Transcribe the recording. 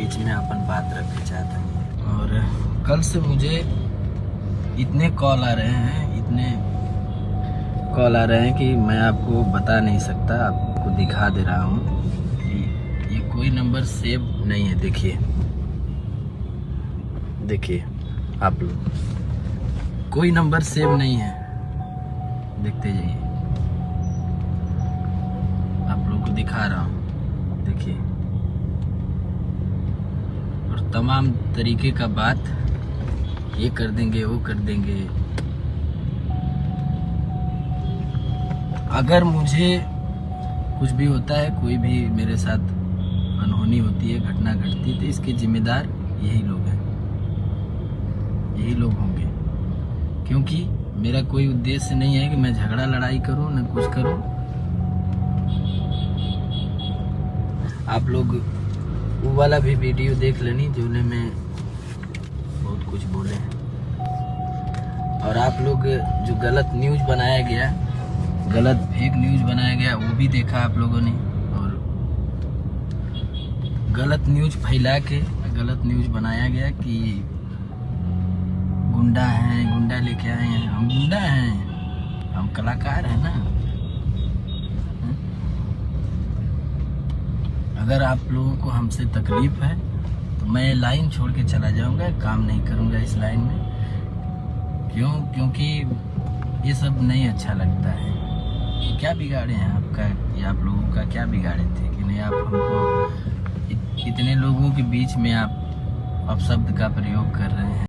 बीच में अपन बात रखना चाहते हैं। और कल से मुझे इतने कॉल आ रहे हैं कि मैं आपको बता नहीं सकता, आपको दिखा दे रहा हूँ कि ये कोई नंबर सेव नहीं है। देखिए आप लोग, कोई नंबर सेव नहीं है, देखते जाइए, आप लोग को दिखा रहा हूँ, देखिए। और तमाम तरीके का बात, ये कर देंगे वो कर देंगे। अगर मुझे कुछ भी होता है, कोई भी मेरे साथ अनहोनी होती है, घटना घटती है, तो इसके जिम्मेदार यही लोग हैं, यही लोग होंगे। क्योंकि मेरा कोई उद्देश्य नहीं है कि मैं झगड़ा लड़ाई करूं, न कुछ करूं। आप लोग वो वाला भी वीडियो देख लेनी जो में बहुत कुछ बोले हैं। और आप लोग जो गलत न्यूज बनाया गया, गलत फेक न्यूज बनाया गया, वो भी देखा आप लोगों ने। और गलत न्यूज फैला के गलत न्यूज बनाया गया कि गुंडा हैं, गुंडा लेके आए हैं। हम गुंडा हैं? हम कलाकार हैं ना। अगर आप लोगों को हमसे तकलीफ है तो मैं लाइन छोड़ के चला जाऊंगा, काम नहीं करूंगा इस लाइन में। क्यों? क्योंकि ये सब नहीं अच्छा लगता है। क्या बिगाड़े हैं आपका, या आप लोगों का क्या बिगाड़े थे कि नहीं आप हमको इतने लोगों के बीच में आप अपशब्द का प्रयोग कर रहे हैं।